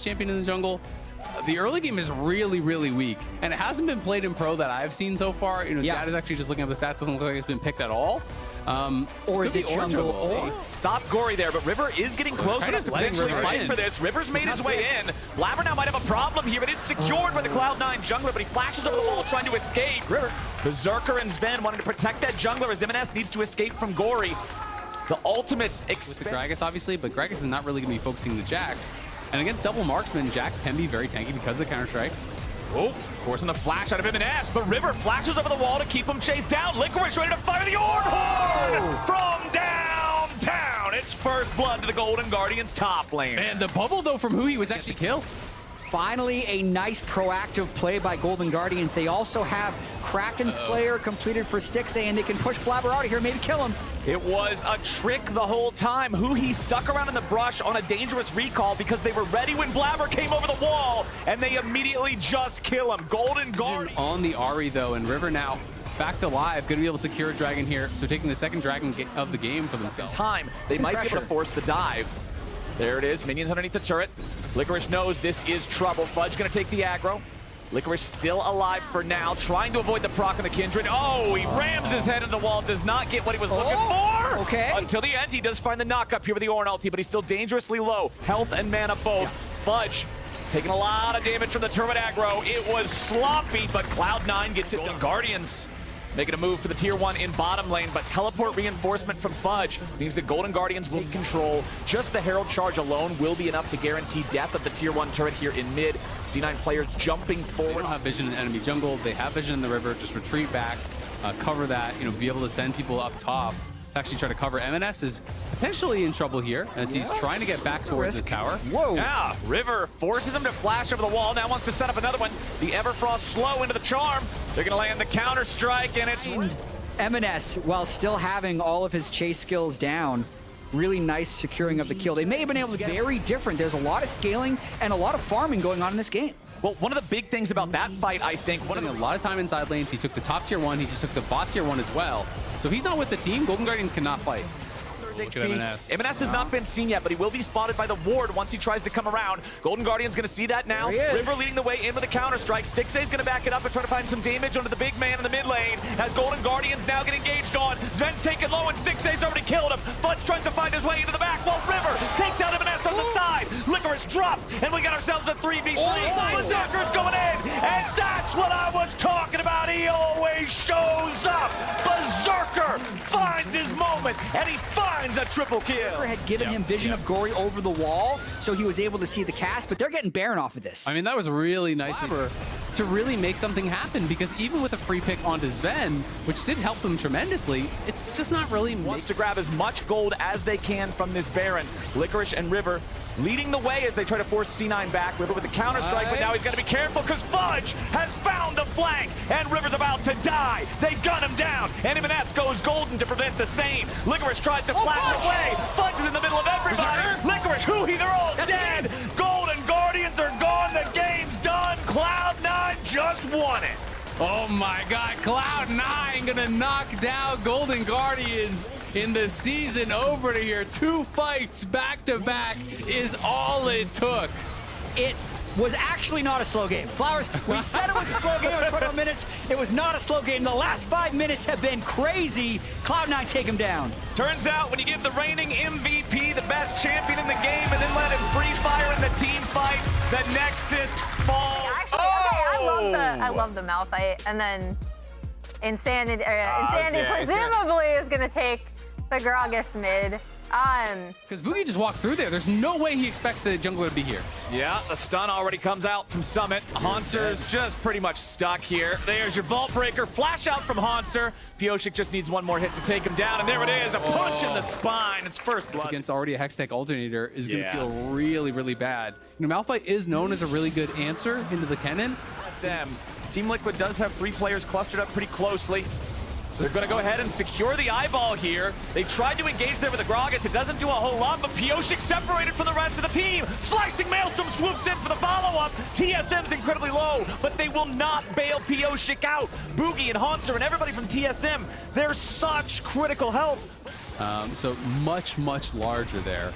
champion in the jungle. The early game is really, really weak, and it hasn't been played in pro that I've seen so far. You know, Dad is actually just looking at the stats. Doesn't look like it's been picked at all. Or is it jungle? Or stop Gory there, but River is getting closer to potentially fight for this. River's made his way in. Blabber now might have a problem here, but it's secured by the Cloud9 jungler, but he flashes over the wall trying to escape. River, Berserker and Sven wanting to protect that jungler as MNS needs to escape from Gory. The ultimates expect Gragas, obviously, but Gragas is not really going to be focusing the Jax. And against double marksman, Jax can be very tanky because of the counter-strike. Oh, forcing the flash out of MNS, but River flashes over the wall to keep him chased down. Licorice ready to fire the Orb Horde from downtown. It's first blood to the Golden Guardians top lane. And the bubble, though, from who he was actually killed. Finally, a nice proactive play by Golden Guardians. They also have Kraken Slayer completed for Stixay, and they can push Blabber out of here, maybe kill him. It was a trick the whole time. He stuck around in the brush on a dangerous recall because they were ready when Blabber came over the wall, and they immediately just kill him. Golden Guardians on the Ahri, though, and River now back to live, going to be able to secure a dragon here. So taking the second dragon of the game for themselves. They might be able to force the dive. There it is, minions underneath the turret. Licorice knows this is trouble. Fudge gonna take the aggro. Licorice still alive for now, trying to avoid the proc on the Kindred. Oh, he rams his head into the wall, does not get what he was looking for! Okay. Until the end, he does find the knock up here with the Ornn ulti, but he's still dangerously low. Health and mana both. Fudge taking a lot of damage from the turret aggro. It was sloppy, but Cloud9 gets it done. Guardians making a move for the tier 1 in bottom lane, but teleport reinforcement from Fudge means the Golden Guardians will control. Just the Herald charge alone will be enough to guarantee death of the tier 1 turret here in mid. C9 players jumping forward. They don't have vision in enemy jungle. They have vision in the river. Just retreat back, cover that, you know, be able to send people up top to actually try to cover. MNS is potentially in trouble here as he's trying to get back towards this tower. Whoa. Yeah, River forces him to flash over the wall. Now wants to set up another one. The Everfrost slow into the charm. They're going to land the counter strike, and it's MNS, while still having all of his chase skills down, really nice securing of the kill. They may have been able to get very different. There's a lot of scaling and a lot of farming going on in this game. Well, one of the big things about that fight, I think, a lot of time inside lanes. He took the top tier 1. He just took the bot tier 1 as well. So if he's not with the team, Golden Guardians cannot fight. Look at MNS. MNS has not been seen yet, but he will be spotted by the ward once he tries to come around. Golden Guardian's going to see that now. River leading the way in with a counter-strike. Stixay's going to back it up and try to find some damage onto the big man in the mid lane as Golden Guardians now get engaged on. Sven's taken low and Stixay's already killed him. Fudge tries to find his way into the back while River takes out MNS on the side. Licorice drops, and we got ourselves a 3v3. Berserker's going in, and that's what I was talking about. He always shows up. Berserker finds his moment, and he finds a triple kill. River had given him vision of Gory over the wall, so he was able to see the cast, but they're getting Baron off of this. I mean, that was really nice to really make something happen, because even with a free pick onto Sven, which did help them tremendously, it's just not really wants to grab as much gold as they can from this Baron. Licorice and River leading the way as they try to force C9 back. River with a counter-strike, but now he's got to be careful because Fudge has found the flank, and River's about to die. They gun him down, and MNS goes golden to prevent the same. Licorice tries to flash away. Fudge is in the middle of everybody. Licorice, they're all dead. Golden Guardians are gone. The game's done. Cloud9 just won it. Oh my God, Cloud9 gonna knock down Golden Guardians in the season opener here. 2 fights back to back is all it took. It was actually not a slow game. Flowers, we said it was a slow game in 21 minutes. It was not a slow game. The last 5 minutes have been crazy. Cloud9 take him down. Turns out when you give the reigning MVP the best champion in the game and then let him free fire in the team fights, the Nexus falls. Actually, okay, I love the Malphite, and then Insanity presumably is gonna take the Gragas mid. Because Boogie just walked through there. There's no way he expects the jungler to be here. Yeah, the stun already comes out from Summit. Haunser's just pretty much stuck here. There's your Vault Breaker. Flash out from Haunser. Pyosik just needs one more hit to take him down, and there it is. A punch in the spine. It's first blood. Against already a Hextech alternator is going to feel really, really bad. You know, Malphite is known as a really good answer into the Kennen. Team Liquid does have 3 players clustered up pretty closely. They're going to go ahead and secure the eyeball here. They tried to engage there with the Gragas. It doesn't do a whole lot, but Pyosik separated from the rest of the team. Slicing Maelstrom swoops in for the follow-up. TSM's incredibly low, but they will not bail Pyosik out. Boogie and Haunser and everybody from TSM, they're such critical help. So much larger there.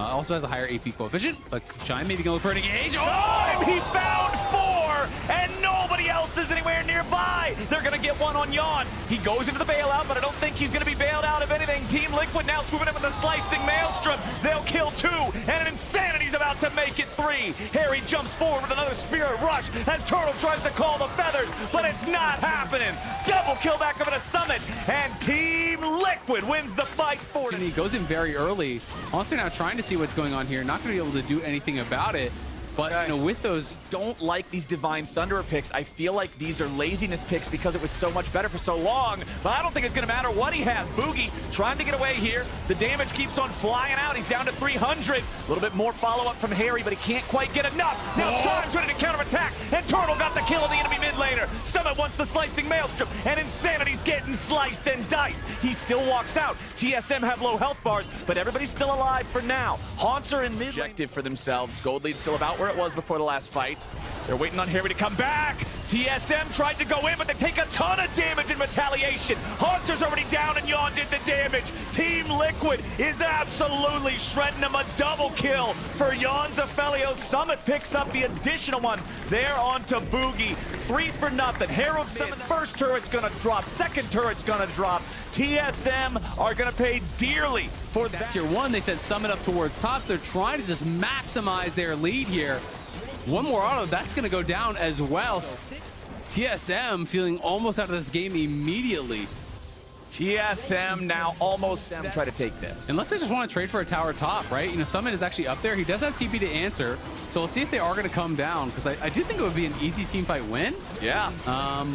Also has a higher AP coefficient, but Chime maybe going for an engage. Chime, he found 4, and nobody else is anywhere nearby. They're gonna get one on Yon. He goes into the bailout, but I don't think he's gonna be bailed out of anything. Team Liquid now swooping in with a slicing maelstrom. They'll kill 2, and an Insanity's about to make it 3. Harry jumps forward with another Spirit Rush as Turtle tries to call the feathers, but it's not happening. Double kill back over to Summit, and Team Liquid wins the fight for it. He goes in very early. Haunter now trying to see what's going on here. Not going to be able to do anything about it. But, you know, with those... Don't like these Divine Sunderer picks. I feel like these are laziness picks because it was so much better for so long. But I don't think it's going to matter what he has. Boogie trying to get away here. The damage keeps on flying out. He's down to 300. A little bit more follow-up from Harry, but he can't quite get enough. Now Chime's ready to counterattack, and Turtle got the kill on the enemy mid laner. Summit wants the slicing maelstrom, and Insanity's getting sliced and diced. He still walks out. TSM have low health bars, but everybody's still alive for now. Haunter in mid objective for themselves. Gold lead still about where it was before the last fight. They're waiting on Harry to come back. TSM tried to go in, but they take a ton of damage in retaliation. Haunter's already down, and Yon did the damage. Team Liquid is absolutely shredding him. A double kill for Yon Zephelio. Summit picks up the additional one. They're on to Boogie. 3 for nothing. Herald Summit. First turret's gonna drop. Second turret's gonna drop. TSM are gonna pay dearly for that. Tier 1, they said Summit up towards top. They're trying to just maximize their lead here. One more auto, that's going to go down as well. TSM feeling almost out of this game immediately. TSM now almost try to take this. Unless they just want to trade for a tower top, right? You know, Summit is actually up there. He does have TP to answer. So we'll see if they are going to come down, because I do think it would be an easy team fight win. Yeah.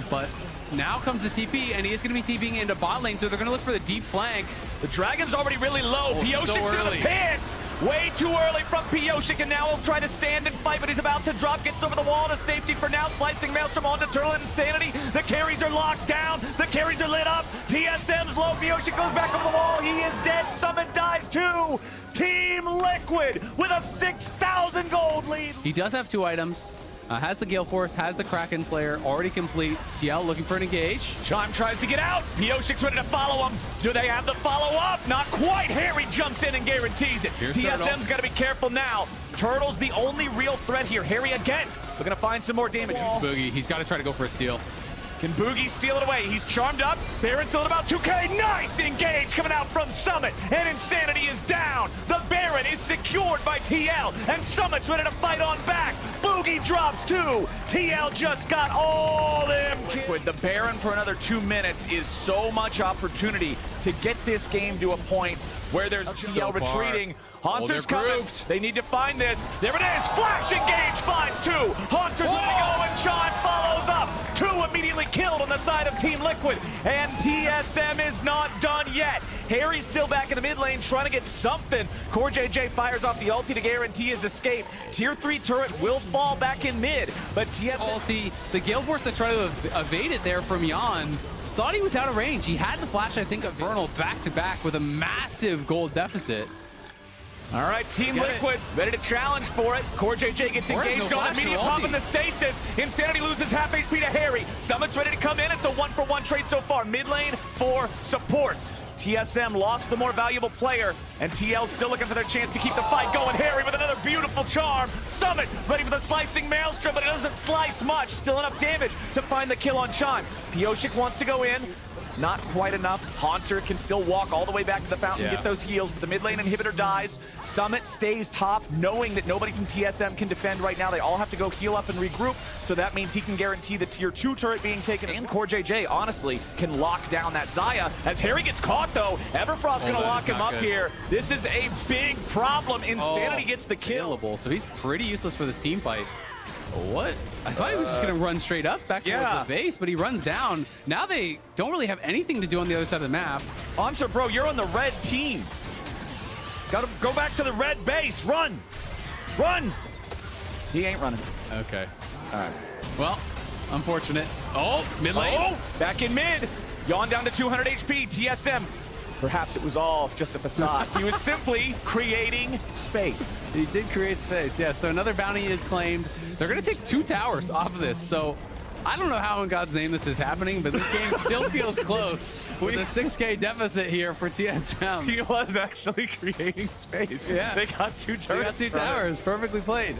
But now comes the TP, and he is going to be TPing into bot lane, so they're going to look for the deep flank. The Dragon's already really low. Pioshik's so in the pit. Way too early from Pioshik, and now he'll try to stand and fight, but he's about to drop. Gets over the wall to safety for now. Slicing Maelstrom onto Turtle and Insanity. The carries are locked down. The carries are lit up. TSM's low. Pioshik goes back over the wall. He is dead. Summit dies too. Team Liquid with a 6,000 gold lead. He does have 2 items. Has the Gale Force, has the Kraken Slayer already complete. TL looking for an engage. Chime tries to get out. Pioshik's ready to follow him. Do they have the follow-up? Not quite. Harry jumps in and guarantees it. Here's TSM's got to be careful now. Turtle's the only real threat here. Harry again. We're going to find some more damage. Boogie, he's got to try to go for a steal. Can Boogie steal it away? He's charmed up. Baron's still at about 2K. Nice engage coming out from Summit. And Insanity is down. The Baron is secured by TL. And Summit's ready to fight on back. Boogie drops 2. TL just got all them kills. The Baron for another 2 minutes is so much opportunity to get this game to a point where there's TL retreating. Haunter's coming. They need to find this. There it is. Flash engage finds 2. Haunter's ready to go, and Chime follows up. 2 immediately killed on the side of Team Liquid, and TSM is not done yet. Harry's still back in the mid lane trying to get something. Core JJ fires off the ulti to guarantee his escape. Tier 3 turret will fall back in mid, but TSM... Ulti, the Gale Force that tried to evade it there from Yon, thought he was out of range. He had the flash, I think, of Vernal back-to-back with a massive gold deficit. All right, Team Liquid ready to challenge for it. Core JJ gets engaged on immediate pop in the stasis. Insanity loses half HP to Harry. Summit's ready to come in. It's a 1-for-1 trade so far. Mid lane for support. TSM lost the more valuable player, and TL still looking for their chance to keep the fight going. Harry with another beautiful charm. Summit ready for the slicing maelstrom, but it doesn't slice much. Still enough damage to find the kill on Chime. Pioshik wants to go in. Not quite enough. Haunter can still walk all the way back to the fountain, get those heals, but the mid lane inhibitor dies. Summit stays top, knowing that nobody from TSM can defend right now. They all have to go heal up and regroup, so that means he can guarantee the tier 2 turret being taken. And Core JJ, honestly, can lock down that Xayah. As Harry gets caught, though, Everfrost's going to lock him up here. This is a big problem. Insanity gets the kill. So he's pretty useless for this team fight. What? I thought he was just going to run straight up back towards the base, but he runs down. Now they don't really have anything to do on the other side of the map. Answer, bro, you're on the red team. Gotta go back to the red base. Run! Run! He ain't running. Okay. All right. Well, unfortunate. Oh, mid lane. Oh, back in mid. Yon down to 200 HP. TSM. Perhaps it was all just a facade. He was simply creating space. He did create space, yeah. So another bounty is claimed. They're going to take 2 towers off of this. So I don't know how in God's name this is happening, but this game still feels close with a 6K deficit here for TSM. He was actually creating space. Yeah. They got 2 turrets. They got 2 towers. Perfectly played.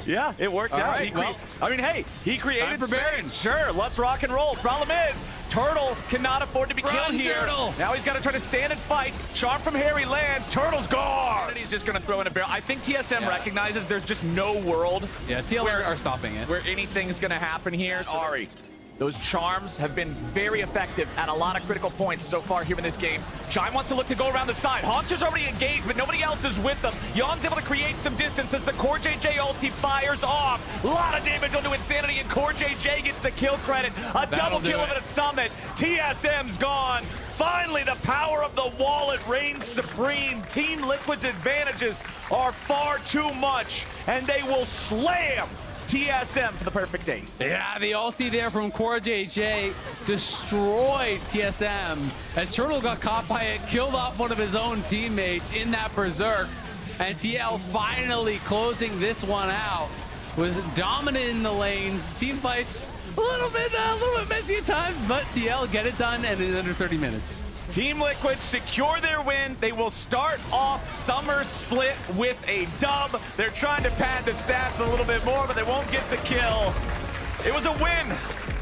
Yeah, it worked out. Right, well, I mean, hey, he created for Baron. space. Sure, let's rock and roll. Problem is, Turtle cannot afford to be killed here. Turtle. Now he's got to try to stand and fight. Charm from Harry lands. Turtle's gone. And he's just going to throw in a barrel. I think TSM recognizes there's just no world TL are stopping it. where anything's going to happen here. Ari. Those charms have been very effective at a lot of critical points so far here in this game. Chime wants to look to go around the side. Honcher's already engaged, but nobody else is with them. Yon's able to create some distance as the Core JJ ulti fires off. A lot of damage onto Insanity, and Core JJ gets the kill credit. A double kill of a summit. TSM's gone. Finally, the power of the wallet reigns supreme. Team Liquid's advantages are far too much, and they will slam TSM for the perfect ace. Yeah, the ulti there from Core JJ destroyed TSM as Turtle got caught by it, killed off one of his own teammates in that Berserk, and TL finally closing this one out. Was dominant in the lanes. Team fights a little bit messy at times, but TL get it done and in under 30 minutes. Team Liquid secure their win. They will start off Summer Split with a dub. They're trying to pad the stats a little bit more, but they won't get the kill. It was a win,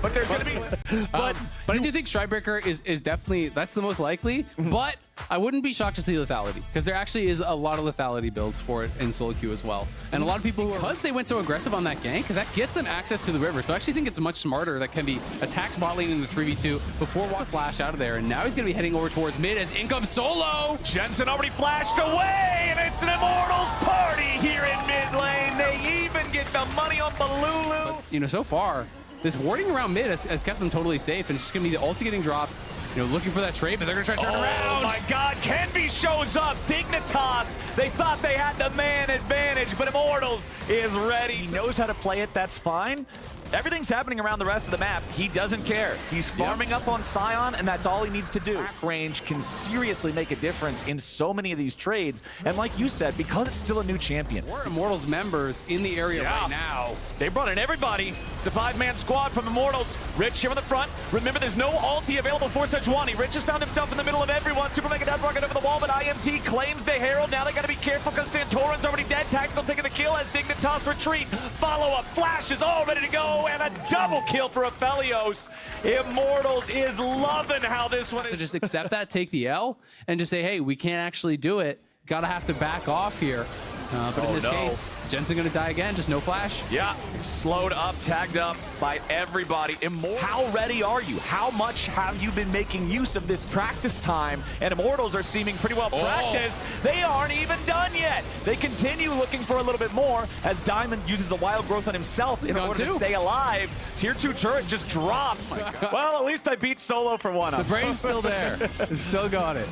but there's going to be... But I do think Strikebreaker is definitely, that's the most likely, but I wouldn't be shocked to see lethality, because there actually is a lot of lethality builds for it in solo queue as well. And a lot of people, because they went so aggressive on that gank, that gets them access to the river. So I actually think it's much smarter that can be attacked bot lane in the 3v2 before Watch flash out of there. And now he's going to be heading over towards mid as in comes Solo. Jensen already flashed away, and it's an Immortals party here in mid lane. They even get the money on Balulu. But, you know, so far, this warding around mid has kept them totally safe, and it's just going to be the ulti getting dropped. You know, looking for that trade, but they're going to try to turn around. Oh my God, Kenvi shows up. Dignitas, they thought they had the man advantage, but Immortals is ready. He knows how to play it, that's fine. Everything's happening around the rest of the map. He doesn't care. He's farming up on Sion, and that's all he needs to do. Back range can seriously make a difference in so many of these trades. And like you said, because it's still a new champion. We're Immortals members in the area right now. They brought in everybody. It's a 5-man squad from Immortals. Rich here on the front. Remember, there's no ulti available for Sejuani. Rich has found himself in the middle of everyone. Super Mega Death Rocket over the wall, but IMT claims the Herald. Now they got to be careful because Santorin's already dead. Tactical taking the kill as Dignitas retreat. Follow-up. Flash is all ready to go. And a double kill for Aphelios. Immortals is loving how this one is. To just accept that, take the L, and just say, hey, we can't actually do it. Gotta have to back off here. But in this case, Jensen gonna die again, just no flash. Yeah, slowed up, tagged up by everybody. How ready are you? How much have you been making use of this practice time? And Immortals are seeming pretty well practiced. They aren't even done yet. They continue looking for a little bit more as Diamond uses the wild growth on himself in order to stay alive. Tier 2 turret just drops. Well, at least I beat Solo for one up. The brain's still there. Still got it.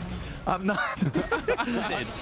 I'm not.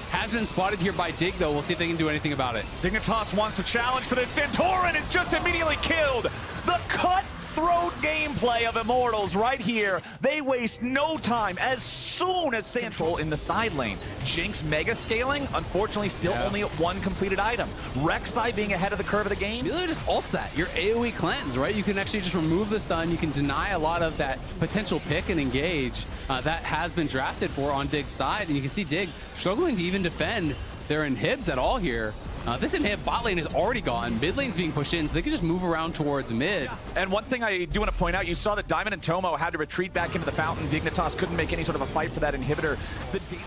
Has been spotted here by Dig, though. We'll see if they can do anything about it. Dignitas wants to challenge for this. Santorin is just immediately killed. The cutthroat gameplay of Immortals right here. They waste no time as soon as Santrol in the side lane. Jinx mega scaling, unfortunately still only at 1 completed item. Rek'Sai being ahead of the curve of the game. You really just ults that. Your AoE cleanse, right? You can actually just remove the stun. You can deny a lot of that potential pick and engage that has been drafted for on Dig's side. And you can see Dig struggling to even defend their inhibs at all here. This inhib bot lane is already gone. Mid lane's being pushed in, so they can just move around towards mid. And one thing I do want to point out, you saw that Diamond and Tomo had to retreat back into the fountain. Dignitas couldn't make any sort of a fight for that inhibitor.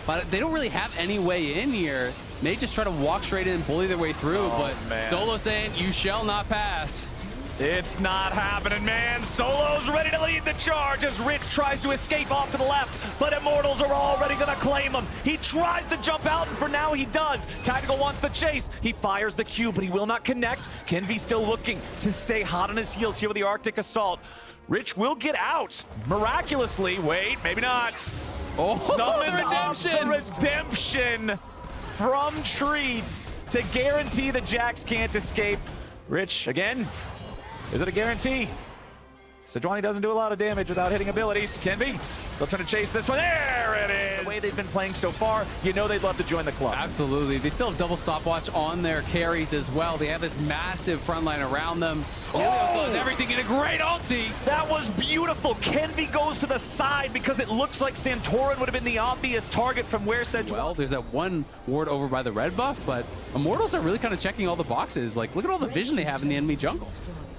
But they don't really have any way in here. May just try to walk straight in and bully their way through, but Solo saying, you shall not pass. It's not happening, man. Solo's ready to lead the charge as Rich tries to escape off to the left, but Immortals are already gonna claim him. He tries to jump out, and for now he does. Tactical wants the chase. He fires the Q, but he will not connect. Kenvi still looking to stay hot on his heels here with the Arctic Assault. Rich will get out. Miraculously, wait, maybe not. The redemption! Redemption from Treats to guarantee the Jax can't escape. Rich, again, is it a guarantee? Sejuani doesn't do a lot of damage without hitting abilities. Kenvi still trying to chase this one. There it is. way they've been playing so far, you know they'd love to join the club. Absolutely. They still have double stopwatch on their carries as well. They have this massive front line around them. Helios does everything in a great ulti. That was beautiful. Kenvi goes to the side because it looks like Santorin would have been the obvious target from where said. Well, there's that one ward over by the red buff, but Immortals are really kind of checking all the boxes. Like, look at all the vision they have in the enemy jungle.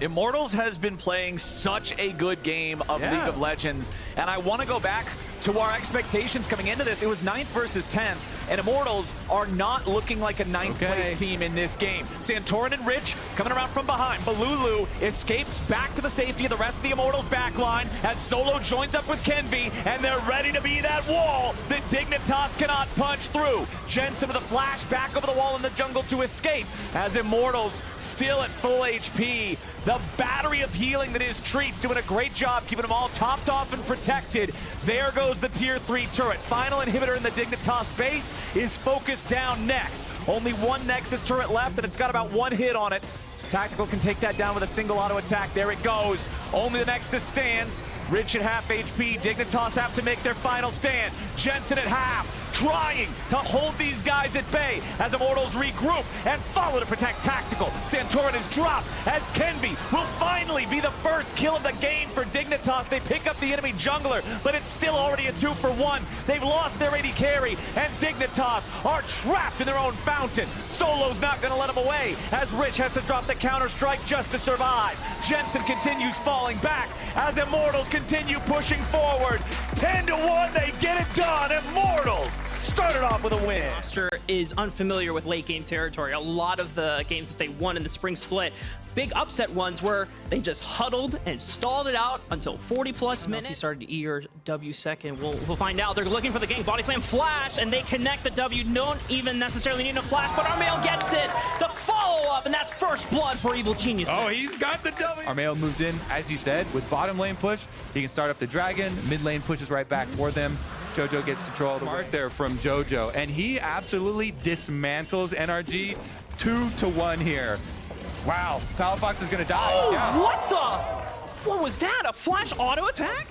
Immortals has been playing such a good game of League of Legends, and I want to go back to our expectations coming into this. It was 9th versus 10th, and Immortals are not looking like a 9th place team in this game. Santorin and Rich coming around from behind. Balulu escapes back to the safety of the rest of the Immortals backline as Solo joins up with Kenvi, and they're ready to be that wall that Dignitas cannot punch through. Jensen with a flash back over the wall in the jungle to escape as Immortals still at full HP. The battery of healing that is Treats doing a great job keeping them all topped off and protected. There goes the tier 3 turret. Final inhibitor in the Dignitas base is focused down next. Only one Nexus turret left, and it's got about one hit on it. Tactical can take that down with a single auto attack. There it goes. Only the Nexus stands. Rich at half HP. Dignitas have to make their final stand. Jensen at half, trying to hold these guys at bay as Immortals regroup and follow to protect Tactical. Santorin is dropped as Kenvi will finally be the first kill of the game for Dignitas. They pick up the enemy jungler, but it's still already a 2-for-1. They've lost their AD carry, and Dignitas are trapped in their own fountain. Solo's not going to let them away as Rich has to drop the counter-strike just to survive. Jensen continues falling back as Immortals continue pushing forward. 10-1, they get it done. Immortals started off with a win. Roster is unfamiliar with late game territory. A lot of the games that they won in the spring split, big upset ones where they just huddled and stalled it out until 40+ minutes. He started E or W second. We'll find out. They're looking for the gank. Body slam flash, and they connect the W. Don't even necessarily need a flash, but Armail gets it. The follow up, and that's first blood for Evil Genius. Oh, he's got the W. Armail moves in, as you said, with bottom lane push. He can start up the dragon. Mid lane pushes right back for them. Jojo gets control of the mark there from Jojo, and he absolutely dismantles NRG 2-1 here. Wow, Palafox is gonna die. Oh, what the? What was that? A flash auto attack?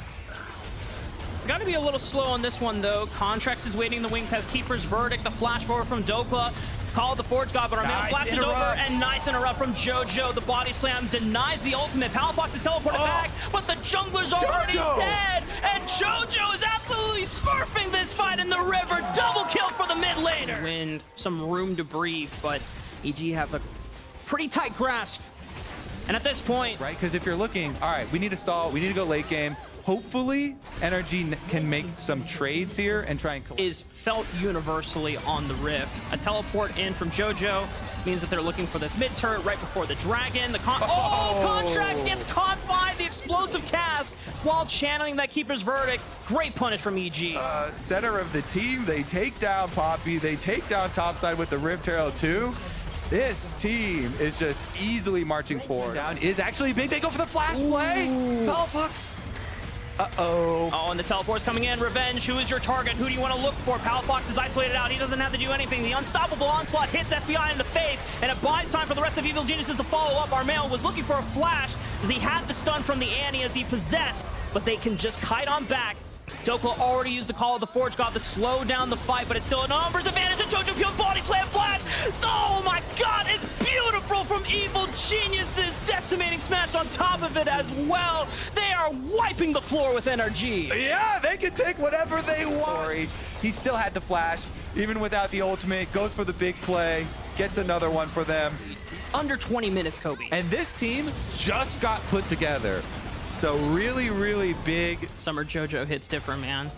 Gotta be a little slow on this one though. Contracts is waiting in the wings, has Keeper's Verdict, the flash forward from Dokla. Call the Forge God, but Armail flashes over, and nice interrupt from Jojo. The body slam denies the ultimate. Palafox is teleported back, but the jungler's already dead, and Jojo is absolutely smurfing this fight in the river. Double kill for the mid laner. Wind, some room to breathe, but EG have a pretty tight grasp. And at this point, right? Because if you're looking, all right, we need to stall, we need to go late game. Hopefully, NRG can make some trades here and try and is felt universally on the Rift. A teleport in from Jojo means that they're looking for this mid turret right before the dragon. The Contracts gets caught by the explosive cast while channeling that Keeper's Verdict. Great punish from EG. Center of the team, they take down Poppy, they take down topside with the Rift Herald too. This team is just easily marching forward. Down is actually big. They go for the flash play. Palafox. Uh-oh. Oh, and the teleport's coming in. Revenge, who is your target? Who do you want to look for? Palafox is isolated out. He doesn't have to do anything. The unstoppable onslaught hits FBI in the face, and it buys time for the rest of Evil Geniuses to follow up. Armail was looking for a flash as he had the stun from the Annie as he possessed, but they can just kite on back. Dokla already used the call of the Forge God to slow down the fight, but it's still a numbers advantage, and Jojo Pure body slam flash. Oh my god, it's beautiful from Evil Geniuses. Decimating smash on top of it as well. They are wiping the floor with NRG. Yeah, they can take whatever they want. He still had the flash, even without the ultimate, goes for the big play, gets another one for them. Under 20 minutes, Kobe. And this team just got put together. So really, really big. Summer Jojo hits different, man.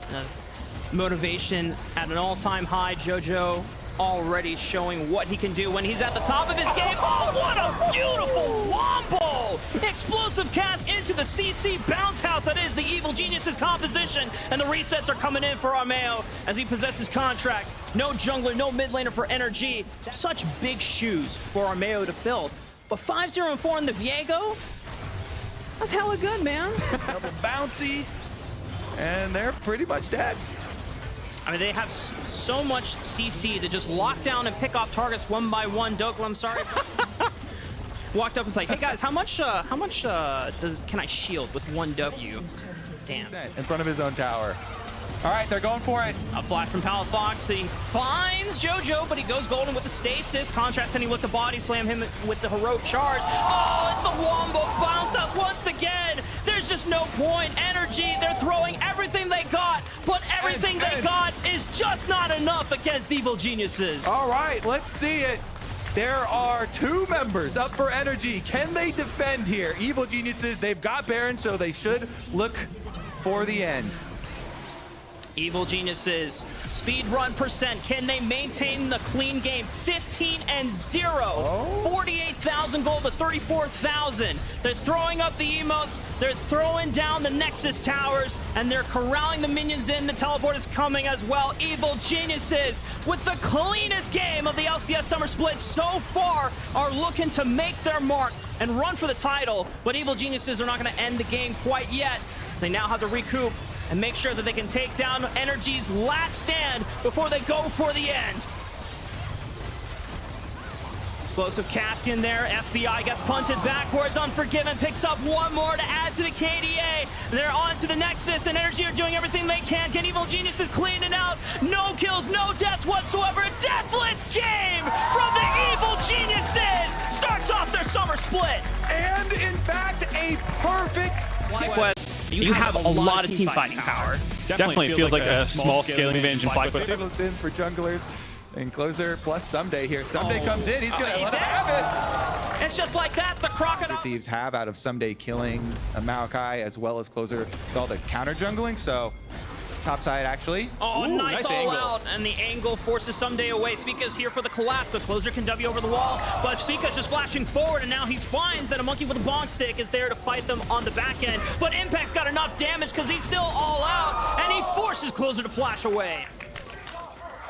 Motivation at an all-time high. Jojo already showing what he can do when he's at the top of his game. Oh, what a beautiful wombo! Explosive cast into the CC bounce house that is the Evil Geniuses composition, and the resets are coming in for Armail as he possesses contracts. No jungler, no mid laner for NRG. Such big shoes for Armail to fill. But 5-0-4 in the Viego? That's hella good, man. Double bouncy, and they're pretty much dead. I mean, they have so much CC to just lock down and pick off targets one by one. Dokla, I'm sorry. Walked up and was like, hey guys, how much can I shield with 1 W? Damn. In front of his own tower. All right, they're going for it. A flash from Palafox. He finds JoJo, but he goes golden with the stasis. Contract penny with the body slam, him with the heroic charge. Oh, it's the wombo bounce out once again. There's just no point. Energy, they're throwing everything they got, but everything they got is just not enough against Evil Geniuses. All right, let's see it. There are 2 members up for energy. Can they defend here? Evil Geniuses, they've got Baron, so they should look for the end. Evil Geniuses, speed run percent. Can they maintain the clean game? 15-0. 48,000 gold to 34,000. They're throwing up the emotes. They're throwing down the Nexus towers, and they're corralling the minions in. The teleport is coming as well. Evil Geniuses, with the cleanest game of the LCS Summer Split so far, are looking to make their mark and run for the title. But Evil Geniuses are not going to end the game quite yet, so they now have to recoup and make sure that they can take down Energy's last stand before they go for the end. Explosive Captain there. FBI gets punted backwards. Unforgiven picks up one more to add to the KDA. They're on to the Nexus, and Energy are doing everything they can. Can Evil Geniuses clean it out? No kills, no deaths whatsoever. A deathless game from the Evil Geniuses starts off their summer split. And in fact, a perfect FlyQuest, you have a lot of team fighting power. Definitely feels like a small scaling advantage in FlyQuest. Tables in for junglers and closer plus Someday here. Someday comes in, he's gonna let him have It's just like that, the crocodile. it. Thieves have out of Someday killing a Maokai as well as closer with all the counter jungling, so top side actually. Oh, Ooh, nice all angle. out, and the angle forces Someday away. Svika's here for the collapse, but Closer can W over the wall, but Svika's just flashing forward, and now he finds that a monkey with a bonk stick is there to fight them on the back end, but Impact's got enough damage because he's still all out, and he forces Closer to flash away.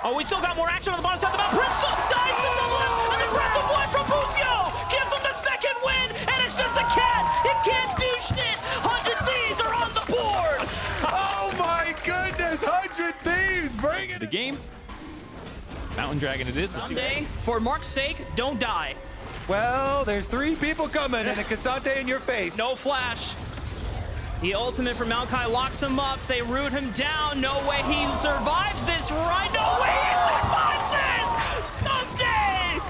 Oh, we still got more action on the bottom side of the map. Prince dies to the left, and the breath of life from Pucio gives him the second win, and it's just a cat. It can't do shit. 100 Thieves are on the board. Oh my goodness, 100 Thieves, bring it! The game. Mountain Dragon it is. Someday, for Mark's sake, don't die. Well, there's 3 people coming and a Cassante in your face. No flash. The ultimate from Maokai locks him up. They root him down. No way he survives this ride. No way he survives this! Someday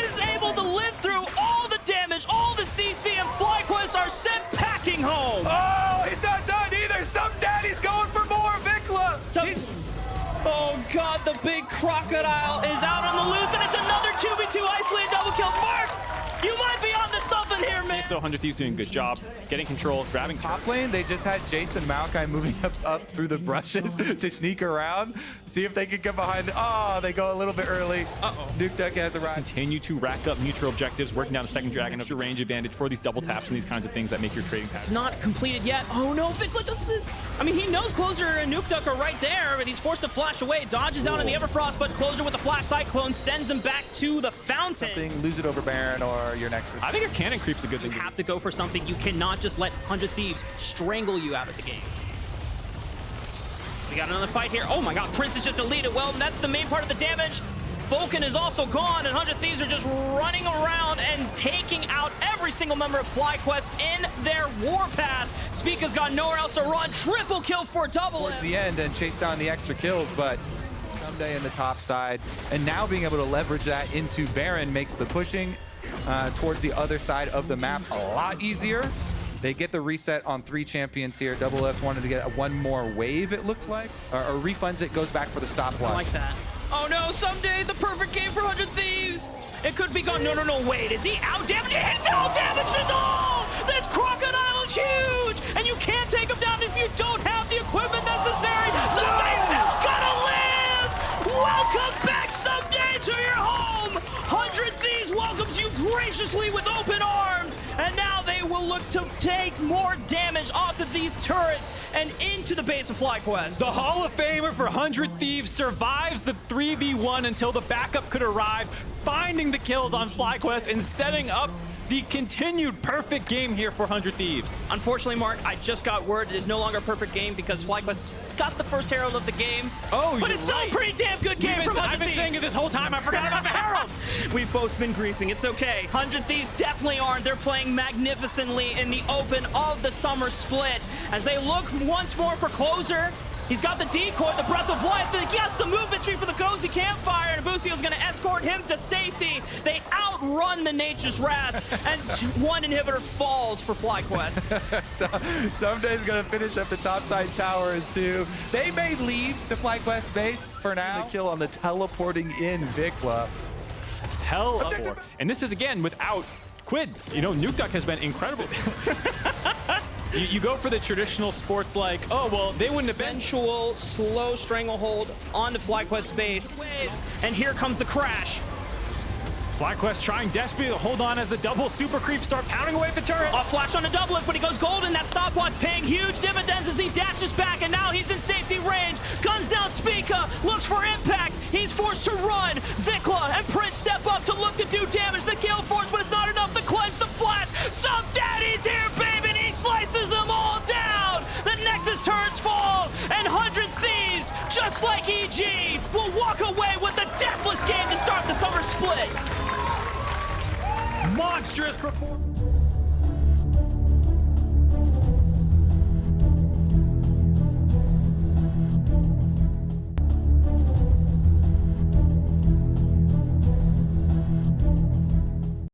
is able to live through all the damage, all the CC, and FlyQuest are sent packing home. Oh, he's not done either. Some daddy's going for more. Vikla. Oh God, the big crocodile is out on the loose, and it's another 2v2 isolated double kill. Mark, you might be on to something here, man. So 100 Thieves doing a good job getting control, grabbing Top lane, they just had Jason Maokai moving up through the brushes to sneak around, see if they can get behind. Oh, they go a little bit early. Nuke Duck has arrived. continue to rack up neutral objectives, working down the second dragon, extra range advantage for these double taps and these kinds of things that make your trading pattern. It's not completed yet. Oh no, Vikla doesn't. I mean, he knows Closer and Nuke Duck are right there, but he's forced to flash away. Dodges out in the Everfrost, but Closer with the Flash Cyclone sends him back to the fountain. Lose it over Baron or your Nexus. I think a cannon creep's a good thing. You have to go for something. You cannot just let 100 Thieves strangle you out of the game. We got another fight here. Oh my God, Prince is just deleted. Well, that's the main part of the damage. Vulcan is also gone, and 100 Thieves are just running around and taking out every single member of FlyQuest in their warpath. Spica's got nowhere else to run. Triple kill for Double Towards M. the end and chase down the extra kills, but Someday in the top side, and now being able to leverage that into Baron makes the pushing towards the other side of the map a lot easier. They get the reset on 3 champions here. Double F wanted to get one more wave, it looks like, or refunds it, goes back for the stopwatch. I like that. Oh no, Someday, the perfect game for 100 Thieves. It could be gone. No, wait, is he out damage? He's out damage at all! This crocodile is huge! And you can't take him down if you don't have the equipment necessary. Somebody's still gonna live! Welcome back, Someday, to your home! 100 Thieves welcomes you graciously with open arms, and now they will look to take more damage off of these turrets and into the base of FlyQuest. The Hall of Famer for 100 Thieves survives the 3v1 until the backup could arrive, finding the kills on FlyQuest and setting up the continued perfect game here for 100 Thieves. Unfortunately, Mark, I just got word it is no longer a perfect game because FlyQuest got the first Herald of the game. Oh, but it's still a pretty damn good game from 100 I've been Thieves. saying it this whole time. I forgot about the Herald. We've both been griefing. It's okay. 100 Thieves definitely aren't. They're playing magnificently in the open of the summer split as they look once more for Closer. He's got the decoy, the breath of life, and he gets the movement speed for the cozy campfire, and Abusio's gonna escort him to safety. They outrun the Nature's Wrath, and one inhibitor falls for FlyQuest. Someday's gonna finish up the topside towers too. They may leave the FlyQuest base for now. The kill on the teleporting in Vikla. Hell of a. And this is again without Quid. You know, Nuke Duck has been incredible. You go for the traditional sports like, oh, well, they wouldn't have been. Eventual slow stranglehold onto FlyQuest base, and here comes the crash. FlyQuest trying desperately to hold on as the double super creeps start pounding away at the turret. A flash on a double lift, but he goes golden. That stopwatch paying huge dividends as he dashes back, and now he's in safety range. Guns down Spica, looks for impact. He's forced to run. Vikla and Prince step up to look to do damage. The kill force, but it's not enough to cleanse the flash. Some daddy's here, baby, and he slices them all down. The Nexus turrets fall, and 100 Thieves, just like EG, will walk away with a deathless game to start the summer split. Monstrous performance.